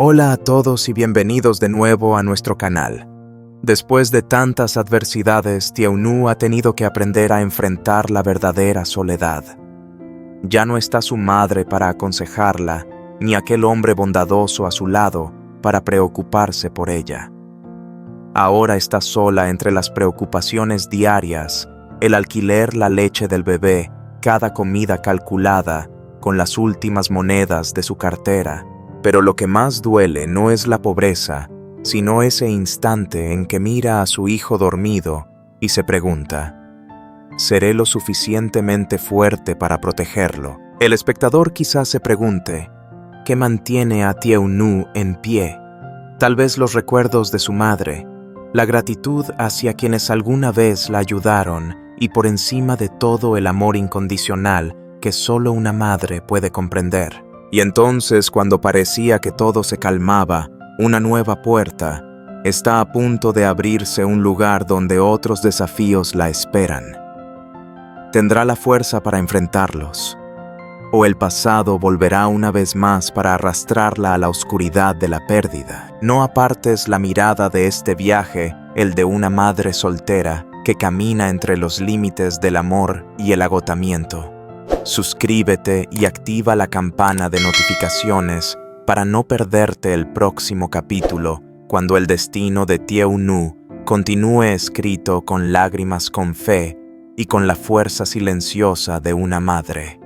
Hola a todos y bienvenidos de nuevo a nuestro canal. Después de tantas adversidades, Tiaunú ha tenido que aprender a enfrentar la verdadera soledad. Ya no está su madre para aconsejarla, ni aquel hombre bondadoso a su lado para preocuparse por ella. Ahora está sola entre las preocupaciones diarias, el alquiler, la leche del bebé, cada comida calculada, con las últimas monedas de su cartera. Pero lo que más duele no es la pobreza, sino ese instante en que mira a su hijo dormido y se pregunta: ¿seré lo suficientemente fuerte para protegerlo? El espectador quizás se pregunte: ¿qué mantiene a Tiaunú en pie? Tal vez los recuerdos de su madre, la gratitud hacia quienes alguna vez la ayudaron y por encima de todo el amor incondicional que solo una madre puede comprender. Y entonces, cuando parecía que todo se calmaba, una nueva puerta está a punto de abrirse, un lugar donde otros desafíos la esperan. ¿Tendrá la fuerza para enfrentarlos? ¿O el pasado volverá una vez más para arrastrarla a la oscuridad de la pérdida? No apartes la mirada de este viaje, el de una madre soltera que camina entre los límites del amor y el agotamiento. Suscríbete y activa la campana de notificaciones para no perderte el próximo capítulo, cuando el destino de Tiaunú continúe escrito con lágrimas, con fe y con la fuerza silenciosa de una madre.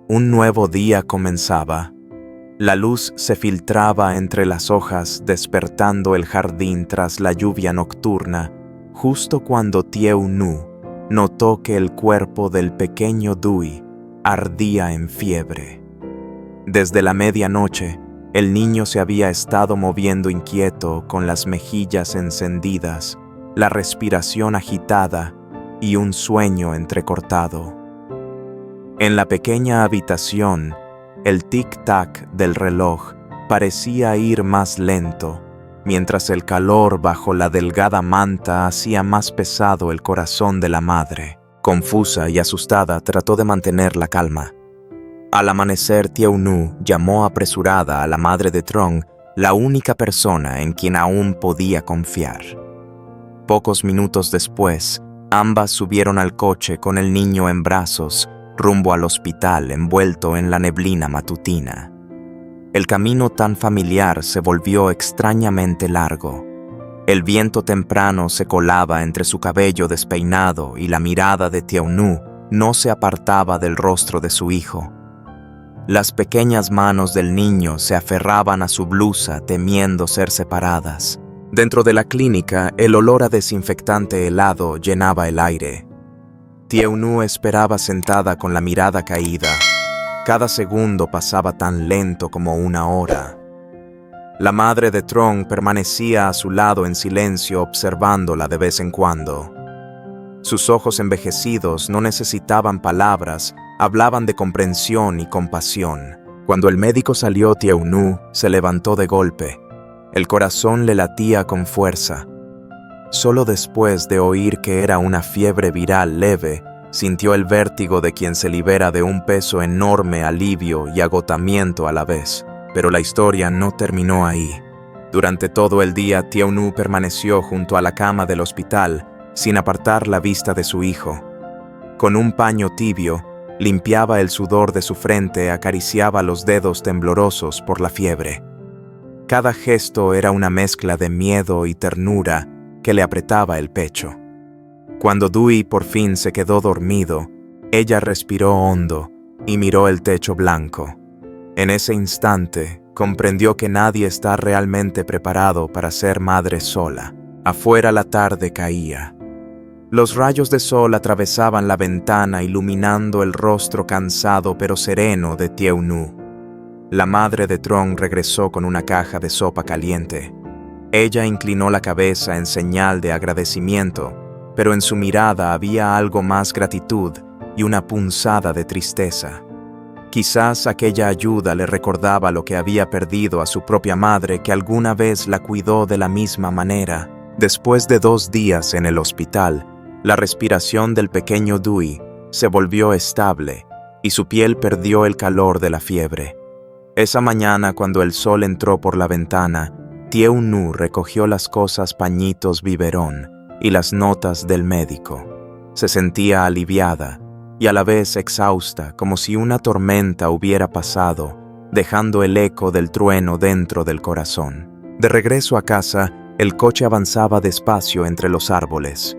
Un nuevo día comenzaba. La luz se filtraba entre las hojas, despertando el jardín tras la lluvia nocturna, justo cuando Tiaunú notó que el cuerpo del pequeño Dui ardía en fiebre. Desde la medianoche, el niño se había estado moviendo inquieto, con las mejillas encendidas, la respiración agitada y un sueño entrecortado. En la pequeña habitación, el tic-tac del reloj parecía ir más lento, mientras el calor bajo la delgada manta hacía más pesado el corazón de la madre. Confusa y asustada, trató de mantener la calma. Al amanecer, Tiaunú llamó apresurada a la madre de Trong, la única persona en quien aún podía confiar. Pocos minutos después, ambas subieron al coche con el niño en brazos, rumbo al hospital envuelto en la neblina matutina. El camino tan familiar se volvió extrañamente largo. El viento temprano se colaba entre su cabello despeinado y la mirada de Tiaunú no se apartaba del rostro de su hijo. Las pequeñas manos del niño se aferraban a su blusa, temiendo ser separadas. Dentro de la clínica, el olor a desinfectante helado llenaba el aire. Tiaunú esperaba sentada con la mirada caída. Cada segundo pasaba tan lento como una hora. La madre de Trong permanecía a su lado en silencio, observándola de vez en cuando. Sus ojos envejecidos no necesitaban palabras, hablaban de comprensión y compasión. Cuando el médico salió, Tiaunú se levantó de golpe. El corazón le latía con fuerza. Solo después de oír que era una fiebre viral leve, sintió el vértigo de quien se libera de un peso enorme, alivio y agotamiento a la vez. Pero la historia no terminó ahí. Durante todo el día, Tiaunú permaneció junto a la cama del hospital, sin apartar la vista de su hijo. Con un paño tibio, limpiaba el sudor de su frente, acariciaba los dedos temblorosos por la fiebre. Cada gesto era una mezcla de miedo y ternura que le apretaba el pecho. Cuando Dui por fin se quedó dormido, ella respiró hondo y miró el techo blanco. En ese instante, comprendió que nadie está realmente preparado para ser madre sola. Afuera la tarde caía. Los rayos de sol atravesaban la ventana, iluminando el rostro cansado pero sereno de Tiaunú. La madre de Trong regresó con una caja de sopa caliente. Ella inclinó la cabeza en señal de agradecimiento, pero en su mirada había algo más gratitud y una punzada de tristeza. Quizás aquella ayuda le recordaba lo que había perdido a su propia madre, que alguna vez la cuidó de la misma manera. Después de 2 días en el hospital, la respiración del pequeño Dui se volvió estable y su piel perdió el calor de la fiebre. Esa mañana, cuando el sol entró por la ventana, Tieu-nu recogió las cosas pañitos biberón y las notas del médico. Se sentía aliviada y a la vez exhausta, como si una tormenta hubiera pasado, dejando el eco del trueno dentro del corazón. De regreso a casa, el coche avanzaba despacio entre los árboles.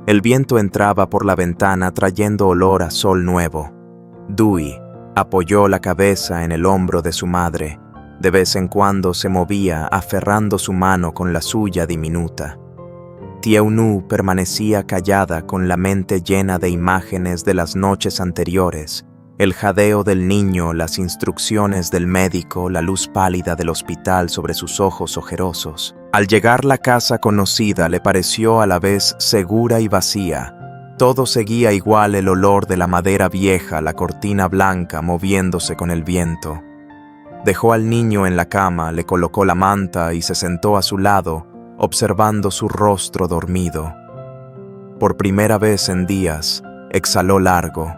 El viento entraba por la ventana trayendo olor a sol nuevo. Dewey apoyó la cabeza en el hombro de su madre. De vez en cuando se movía aferrando su mano con la suya diminuta. Tieu-nu permanecía callada con la mente llena de imágenes de las noches anteriores, el jadeo del niño, las instrucciones del médico, la luz pálida del hospital sobre sus ojos ojerosos. Al llegar la casa conocida le pareció a la vez segura y vacía. Todo seguía igual, el olor de la madera vieja, la cortina blanca moviéndose con el viento. Dejó al niño en la cama, le colocó la manta y se sentó a su lado, observando su rostro dormido. Por primera vez en días, exhaló largo.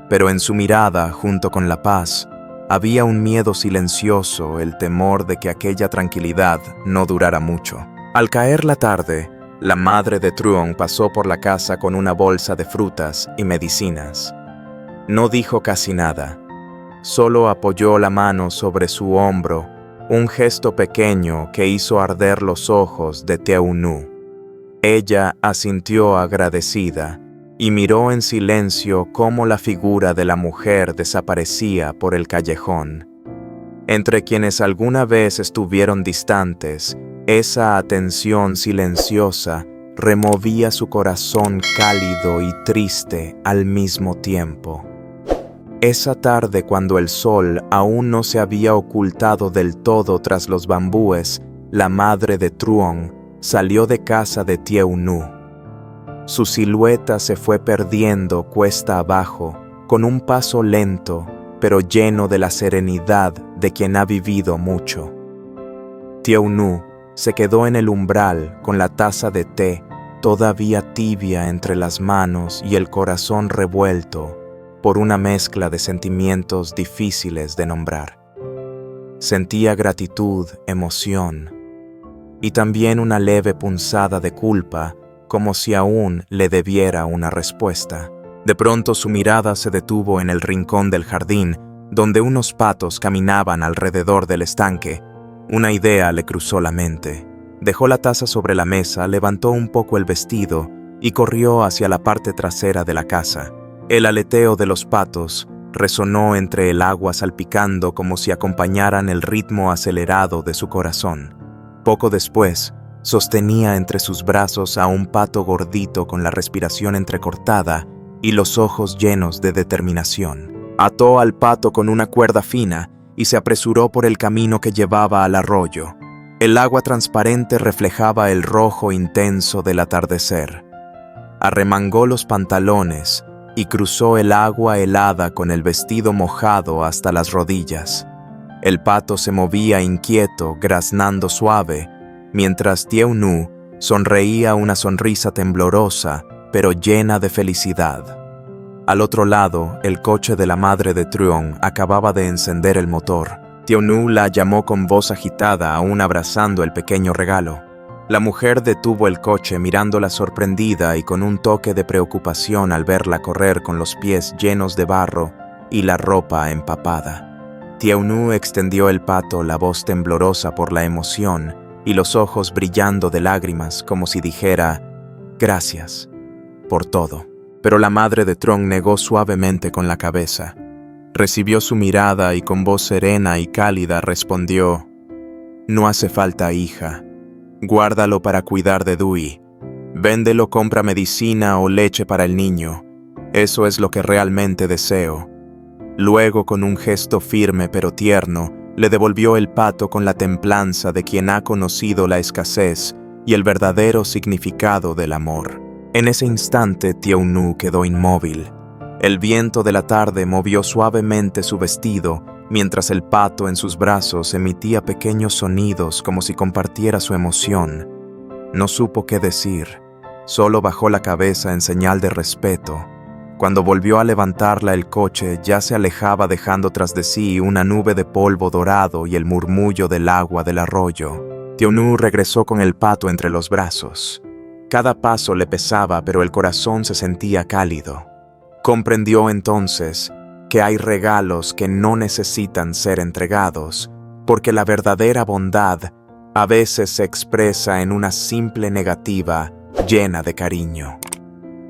Pero en su mirada, junto con la paz, había un miedo silencioso, el temor de que aquella tranquilidad no durara mucho. Al caer la tarde, la madre de Truong pasó por la casa con una bolsa de frutas y medicinas. No dijo casi nada. Solo apoyó la mano sobre su hombro, un gesto pequeño que hizo arder los ojos de Tieu-nu. Ella asintió agradecida y miró en silencio cómo la figura de la mujer desaparecía por el callejón. Entre quienes alguna vez estuvieron distantes, esa atención silenciosa removía su corazón cálido y triste al mismo tiempo. Esa tarde, cuando el sol aún no se había ocultado del todo tras los bambúes, la madre de Truong salió de casa de Tieu-nu. Su silueta se fue perdiendo cuesta abajo, con un paso lento, pero lleno de la serenidad de quien ha vivido mucho. Tieu-nu se quedó en el umbral con la taza de té todavía tibia entre las manos y el corazón revuelto por una mezcla de sentimientos difíciles de nombrar. Sentía gratitud, emoción y también una leve punzada de culpa, como si aún le debiera una respuesta. De pronto su mirada se detuvo en el rincón del jardín, donde unos patos caminaban alrededor del estanque. Una idea le cruzó la mente. Dejó la taza sobre la mesa, levantó un poco el vestido y corrió hacia la parte trasera de la casa. El aleteo de los patos resonó entre el agua salpicando como si acompañaran el ritmo acelerado de su corazón. Poco después, sostenía entre sus brazos a un pato gordito con la respiración entrecortada y los ojos llenos de determinación. Ató al pato con una cuerda fina y se apresuró por el camino que llevaba al arroyo. El agua transparente reflejaba el rojo intenso del atardecer. Arremangó los pantalones y cruzó el agua helada con el vestido mojado hasta las rodillas. El pato se movía inquieto, graznando suave, mientras Tieu-nu sonreía una sonrisa temblorosa, pero llena de felicidad. Al otro lado, el coche de la madre de Truong acababa de encender el motor. Tieu-nu la llamó con voz agitada, aún abrazando el pequeño regalo. La mujer detuvo el coche mirándola sorprendida y con un toque de preocupación al verla correr con los pies llenos de barro y la ropa empapada. Tieu-nu extendió el pato, la voz temblorosa por la emoción y los ojos brillando de lágrimas, como si dijera: «Gracias por todo». Pero la madre de Truong negó suavemente con la cabeza. Recibió su mirada y con voz serena y cálida respondió: «No hace falta, hija. Guárdalo para cuidar de Dewey. Véndelo, compra medicina o leche para el niño. Eso es lo que realmente deseo». Luego, con un gesto firme pero tierno, le devolvió el pato con la templanza de quien ha conocido la escasez y el verdadero significado del amor. En ese instante, Tieu-nu quedó inmóvil. El viento de la tarde movió suavemente su vestido, mientras el pato en sus brazos emitía pequeños sonidos como si compartiera su emoción. No supo qué decir, solo bajó la cabeza en señal de respeto. Cuando volvió a levantarla, el coche ya se alejaba dejando tras de sí una nube de polvo dorado y el murmullo del agua del arroyo. Tionú regresó con el pato entre los brazos. Cada paso le pesaba, pero el corazón se sentía cálido. Comprendió entonces que hay regalos que no necesitan ser entregados, porque la verdadera bondad a veces se expresa en una simple negativa llena de cariño.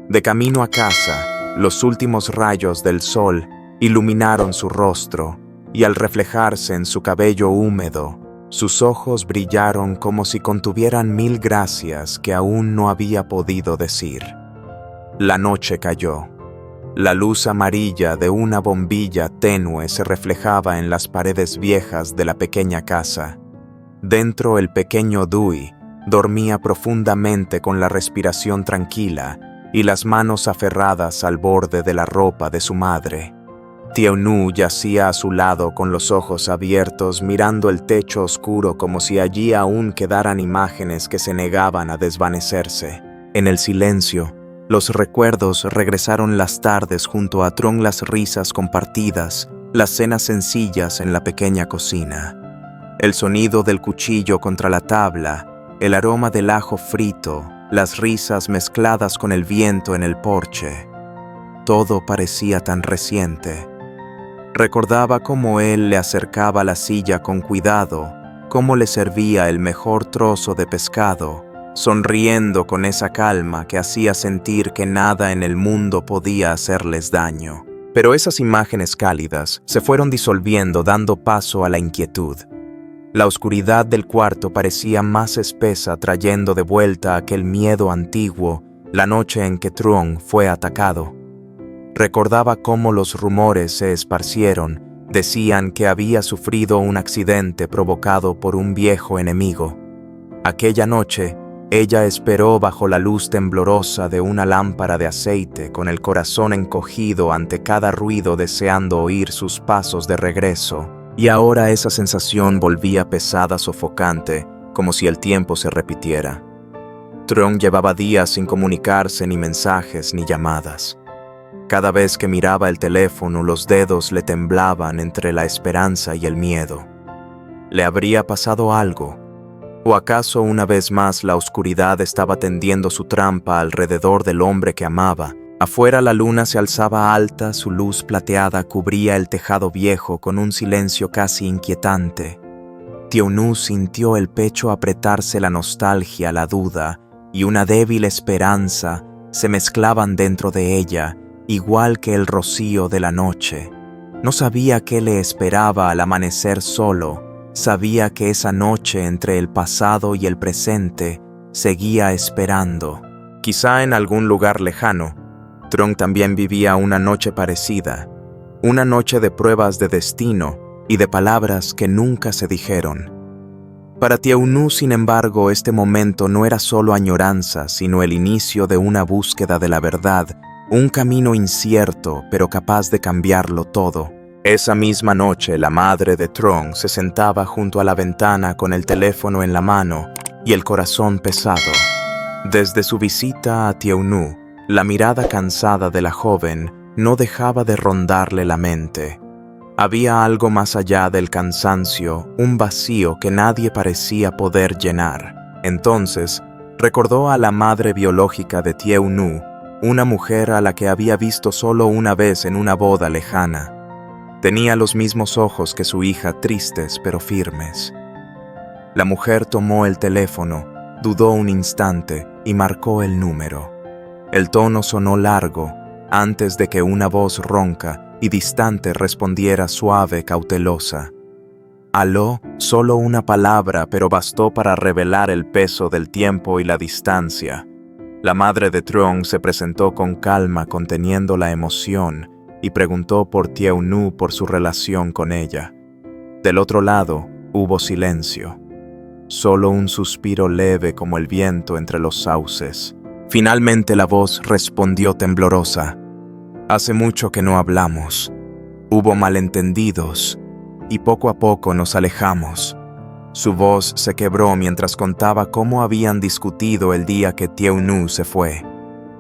De camino a casa, los últimos rayos del sol iluminaron su rostro, y al reflejarse en su cabello húmedo, sus ojos brillaron como si contuvieran 1000 gracias que aún no había podido decir. La noche cayó. La luz amarilla de una bombilla tenue se reflejaba en las paredes viejas de la pequeña casa. Dentro, el pequeño Dewey dormía profundamente con la respiración tranquila y las manos aferradas al borde de la ropa de su madre. Tionú yacía a su lado con los ojos abiertos, mirando el techo oscuro como si allí aún quedaran imágenes que se negaban a desvanecerse. En el silencio, los recuerdos regresaron: las tardes junto a Tron, las risas compartidas, las cenas sencillas en la pequeña cocina. El sonido del cuchillo contra la tabla, el aroma del ajo frito, las risas mezcladas con el viento en el porche. Todo parecía tan reciente. Recordaba cómo él le acercaba la silla con cuidado, cómo le servía el mejor trozo de pescado, sonriendo con esa calma que hacía sentir que nada en el mundo podía hacerles daño. Pero esas imágenes cálidas se fueron disolviendo, dando paso a la inquietud. La oscuridad del cuarto parecía más espesa, trayendo de vuelta aquel miedo antiguo, la noche en que Tron fue atacado. Recordaba cómo los rumores se esparcieron, decían que había sufrido un accidente provocado por un viejo enemigo. Aquella noche, ella esperó bajo la luz temblorosa de una lámpara de aceite, con el corazón encogido ante cada ruido, deseando oír sus pasos de regreso. Y ahora esa sensación volvía pesada, sofocante, como si el tiempo se repitiera. Tron llevaba días sin comunicarse, ni mensajes, ni llamadas. Cada vez que miraba el teléfono, los dedos le temblaban entre la esperanza y el miedo. ¿Le habría pasado algo? ¿O acaso una vez más la oscuridad estaba tendiendo su trampa alrededor del hombre que amaba? Afuera la luna se alzaba alta, su luz plateada cubría el tejado viejo con un silencio casi inquietante. Tionú sintió el pecho apretarse, la nostalgia, la duda y una débil esperanza se mezclaban dentro de ella, igual que el rocío de la noche. No sabía qué le esperaba al amanecer solo, sabía que esa noche entre el pasado y el presente seguía esperando. Quizá en algún lugar lejano, Tron también vivía una noche parecida, una noche de pruebas de destino y de palabras que nunca se dijeron. Para Tionú, sin embargo, este momento no era solo añoranza, sino el inicio de una búsqueda de la verdad, un camino incierto, pero capaz de cambiarlo todo. Esa misma noche, la madre de Tron se sentaba junto a la ventana con el teléfono en la mano y el corazón pesado. Desde su visita a Tionú, la mirada cansada de la joven no dejaba de rondarle la mente. Había algo más allá del cansancio, un vacío que nadie parecía poder llenar. Entonces, recordó a la madre biológica de Tionú, una mujer a la que había visto solo una vez en una boda lejana. Tenía los mismos ojos que su hija, tristes pero firmes. La mujer tomó el teléfono, dudó un instante y marcó el número. El tono sonó largo, antes de que una voz ronca y distante respondiera suave, cautelosa. Aló, solo una palabra, pero bastó para revelar el peso del tiempo y la distancia. La madre de Tron se presentó con calma, conteniendo la emoción, y preguntó por Tionú, por su relación con ella. Del otro lado hubo silencio, solo un suspiro leve como el viento entre los sauces. Finalmente la voz respondió temblorosa. Hace mucho que no hablamos. Hubo malentendidos y poco a poco nos alejamos. Su voz se quebró mientras contaba cómo habían discutido el día que Tionú se fue.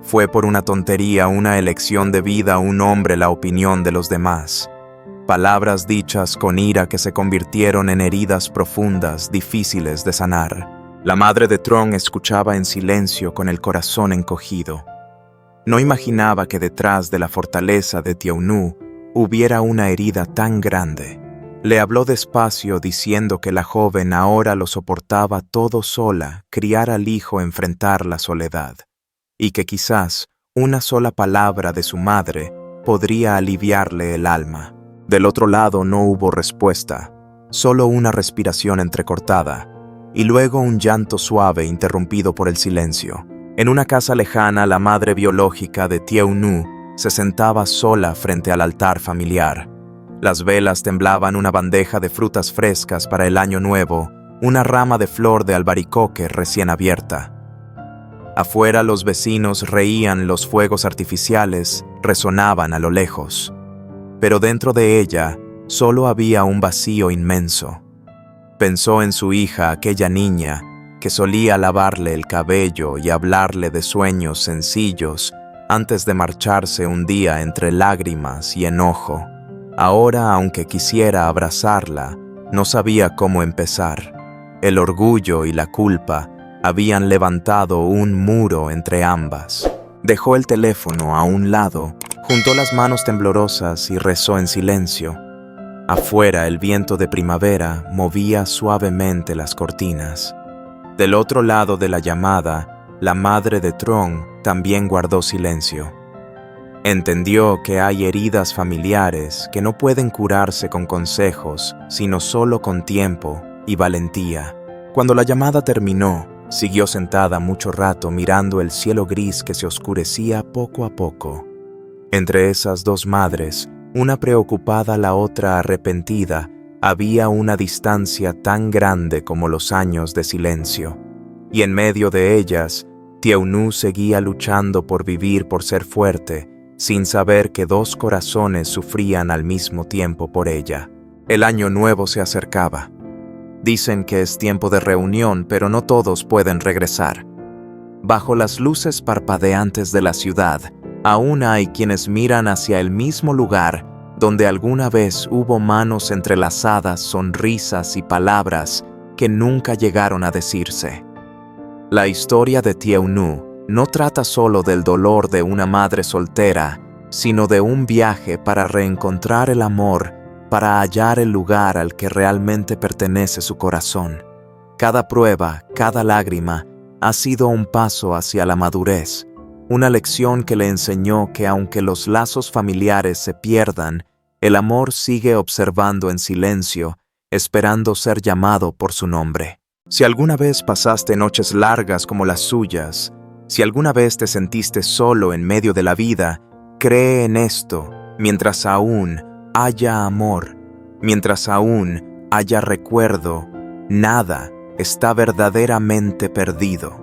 ¿Fue por una tontería, una elección de vida, un hombre la opinión de los demás? Palabras dichas con ira que se convirtieron en heridas profundas, difíciles de sanar. La madre de Trong escuchaba en silencio con el corazón encogido. No imaginaba que detrás de la fortaleza de Tiaunú hubiera una herida tan grande. Le habló despacio diciendo que la joven ahora lo soportaba todo sola, criar al hijo, enfrentar la soledad, y que quizás una sola palabra de su madre podría aliviarle el alma. Del otro lado no hubo respuesta, solo una respiración entrecortada, y luego un llanto suave interrumpido por el silencio. En una casa lejana, la madre biológica de Tiaunú se sentaba sola frente al altar familiar. Las velas temblaban, una bandeja de frutas frescas para el año nuevo, una rama de flor de albaricoque recién abierta. Afuera los vecinos reían, los fuegos artificiales resonaban a lo lejos. Pero dentro de ella solo había un vacío inmenso. Pensó en su hija, aquella niña, que solía lavarle el cabello y hablarle de sueños sencillos antes de marcharse un día entre lágrimas y enojo. Ahora, aunque quisiera abrazarla, no sabía cómo empezar. El orgullo y la culpa habían levantado un muro entre ambas. Dejó el teléfono a un lado, juntó las manos temblorosas y rezó en silencio. Afuera, el viento de primavera movía suavemente las cortinas. Del otro lado de la llamada, la madre de Trong también guardó silencio. Entendió que hay heridas familiares que no pueden curarse con consejos, sino solo con tiempo y valentía. Cuando la llamada terminó, siguió sentada mucho rato mirando el cielo gris que se oscurecía poco a poco. Entre esas dos madres, una preocupada, la otra arrepentida, había una distancia tan grande como los años de silencio. Y en medio de ellas, Tiaunú seguía luchando por vivir, por ser fuerte, sin saber que dos corazones sufrían al mismo tiempo por ella. El año nuevo se acercaba. Dicen que es tiempo de reunión, pero no todos pueden regresar. Bajo las luces parpadeantes de la ciudad, aún hay quienes miran hacia el mismo lugar donde alguna vez hubo manos entrelazadas, sonrisas y palabras que nunca llegaron a decirse. La historia de Tiaunú no trata solo del dolor de una madre soltera, sino de un viaje para reencontrar el amor, para hallar el lugar al que realmente pertenece su corazón. Cada prueba, cada lágrima, ha sido un paso hacia la madurez, una lección que le enseñó que aunque los lazos familiares se pierdan, el amor sigue observando en silencio, esperando ser llamado por su nombre. Si alguna vez pasaste noches largas como las suyas, si alguna vez te sentiste solo en medio de la vida, cree en esto, mientras aún haya amor, mientras aún haya recuerdo, nada está verdaderamente perdido.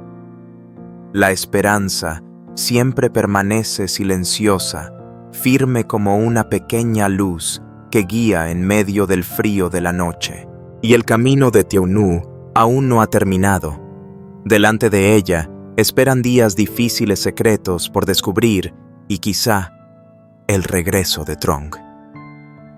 La esperanza siempre permanece silenciosa, firme como una pequeña luz que guía en medio del frío de la noche. Y el camino de Tiaunú aún no ha terminado. Delante de ella esperan días difíciles, secretos por descubrir y quizá el regreso de Trong.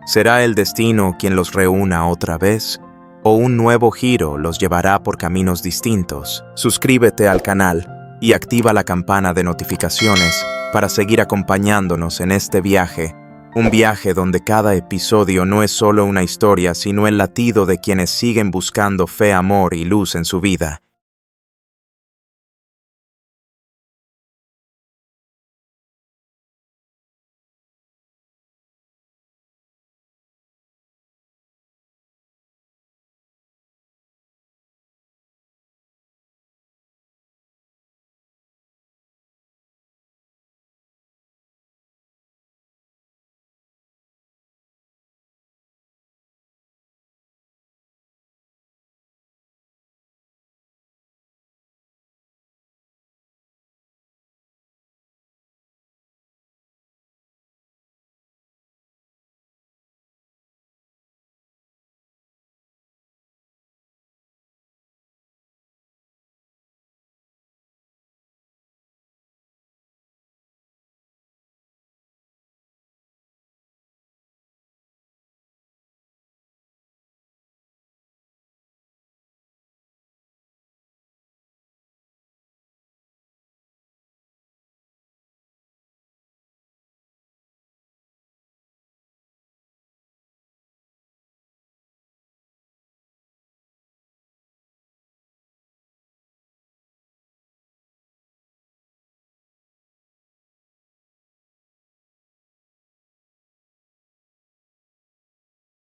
¿Será el destino quien los reúna otra vez? ¿O un nuevo giro los llevará por caminos distintos? Suscríbete al canal y activa la campana de notificaciones para seguir acompañándonos en este viaje, un viaje donde cada episodio no es solo una historia, sino el latido de quienes siguen buscando fe, amor y luz en su vida.